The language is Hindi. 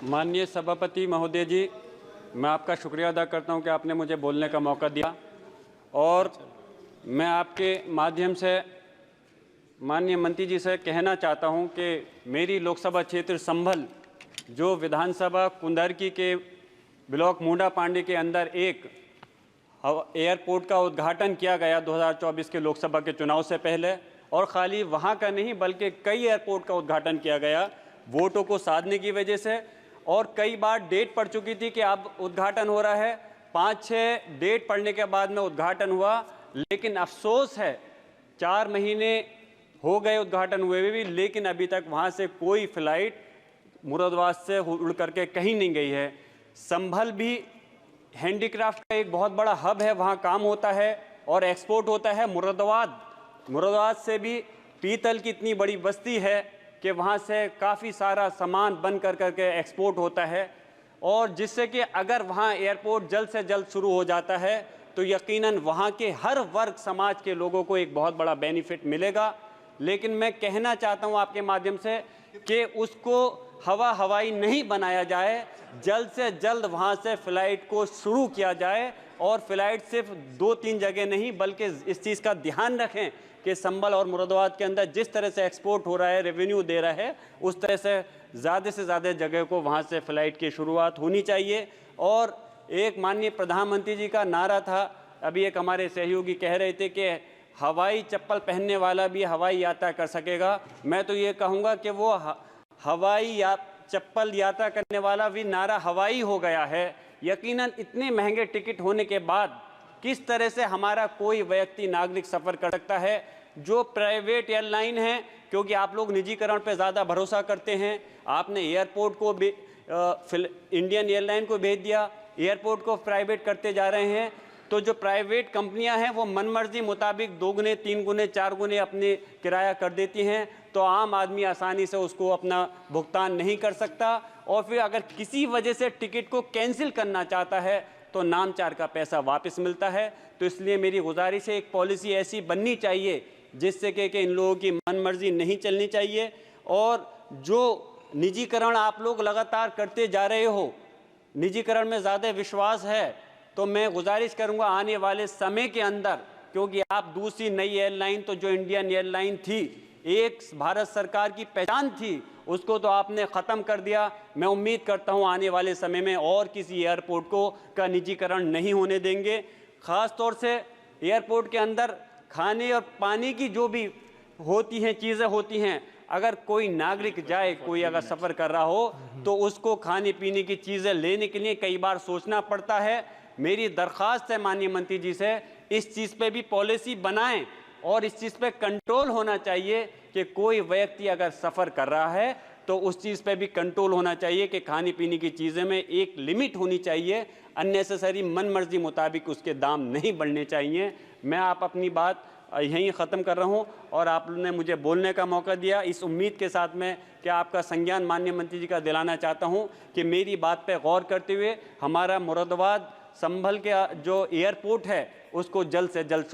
माननीय सभापति महोदय जी, मैं आपका शुक्रिया अदा करता हूं कि आपने मुझे बोलने का मौका दिया और मैं आपके माध्यम से माननीय मंत्री जी से कहना चाहता हूं कि मेरी लोकसभा क्षेत्र संभल जो विधानसभा कुंदरकी के ब्लॉक मुंडा पांडे के अंदर एक एयरपोर्ट का उद्घाटन किया गया 2024 के लोकसभा के चुनाव से पहले, और खाली वहां का नहीं बल्कि कई एयरपोर्ट का उद्घाटन किया गया वोटों को साधने की वजह से। और कई बार डेट पड़ चुकी थी कि अब उद्घाटन हो रहा है, 5-6 डेट पड़ने के बाद में उद्घाटन हुआ, लेकिन अफसोस है 4 महीने हो गए उद्घाटन हुए भी, लेकिन अभी तक वहां से कोई फ्लाइट मुरादाबाद से उड़ करके कहीं नहीं गई है। संभल भी हैंडीक्राफ्ट का एक बहुत बड़ा हब है, वहाँ काम होता है और एक्सपोर्ट होता है। मुरादाबाद से भी पीतल की इतनी बड़ी बस्ती है कि वहाँ से काफ़ी सारा सामान बन करके एक्सपोर्ट होता है, और जिससे कि अगर वहाँ एयरपोर्ट जल्द से जल्द शुरू हो जाता है तो यकीनन वहाँ के हर वर्ग समाज के लोगों को एक बहुत बड़ा बेनिफिट मिलेगा। लेकिन मैं कहना चाहता हूँ आपके माध्यम से कि उसको हवाई नहीं बनाया जाए, जल्द से जल्द वहाँ से फ़्लाइट को शुरू किया जाए, और फ्लाइट सिर्फ 2-3 जगह नहीं बल्कि इस चीज़ का ध्यान रखें कि संभल और मुरादाबाद के अंदर जिस तरह से एक्सपोर्ट हो रहा है, रेवेन्यू दे रहा है, उस तरह से ज़्यादा जगह को वहाँ से फ़्लाइट की शुरुआत होनी चाहिए। और एक माननीय प्रधानमंत्री जी का नारा था, अभी एक हमारे सहयोगी कह रहे थे कि हवाई चप्पल पहनने वाला भी हवाई यात्रा कर सकेगा। मैं तो ये कहूँगा कि वो हवाई चप्पल यात्रा करने वाला भी नारा हवाई हो गया है। यकीनन इतने महंगे टिकट होने के बाद किस तरह से हमारा कोई व्यक्ति नागरिक सफ़र कर सकता है। जो प्राइवेट एयरलाइन है, क्योंकि आप लोग निजीकरण पर ज़्यादा भरोसा करते हैं, आपने एयरपोर्ट को भी इंडियन एयरलाइन को भेज दिया, एयरपोर्ट को प्राइवेट करते जा रहे हैं। तो जो प्राइवेट कंपनियां हैं वो मनमर्जी मुताबिक 2 गुने 3 गुने 4 गुने अपने किराया कर देती हैं, तो आम आदमी आसानी से उसको अपना भुगतान नहीं कर सकता, और फिर अगर किसी वजह से टिकट को कैंसिल करना चाहता है तो नामचार का पैसा वापस मिलता है। तो इसलिए मेरी गुजारिश है, एक पॉलिसी ऐसी बननी चाहिए जिससे कि इन लोगों की मनमर्जी नहीं चलनी चाहिए। और जो निजीकरण आप लोग लगातार करते जा रहे हो, निजीकरण में ज़्यादा विश्वास है, तो मैं गुजारिश करूंगा आने वाले समय के अंदर, क्योंकि आप दूसरी नई एयरलाइन तो जो इंडियन एयरलाइन थी, एक भारत सरकार की पहचान थी, उसको तो आपने ख़त्म कर दिया। मैं उम्मीद करता हूं आने वाले समय में और किसी एयरपोर्ट का निजीकरण नहीं होने देंगे। ख़ास तौर से एयरपोर्ट के अंदर खाने और पानी की जो भी होती हैं चीज़ें होती हैं, अगर कोई नागरिक जाए, कोई अगर सफ़र कर रहा हो तो उसको खाने पीने की चीज़ें लेने के लिए कई बार सोचना पड़ता है। मेरी दरख्वास्त है माननीय मंत्री जी से, इस चीज़ पे भी पॉलिसी बनाएं और इस चीज़ पे कंट्रोल होना चाहिए कि कोई व्यक्ति अगर सफ़र कर रहा है तो उस चीज़ पे भी कंट्रोल होना चाहिए कि खाने पीने की चीज़ें में एक लिमिट होनी चाहिए, अननेसेसरी मनमर्जी मुताबिक उसके दाम नहीं बढ़ने चाहिए। मैं आप अपनी बात यहीं ख़त्म कर रहा हूं और आपने मुझे बोलने का मौका दिया, इस उम्मीद के साथ में कि आपका संज्ञान माननीय मंत्री जी का दिलाना चाहता हूं कि मेरी बात पे गौर करते हुए हमारा मुरादाबाद संभल के जो एयरपोर्ट है उसको जल्द से जल्द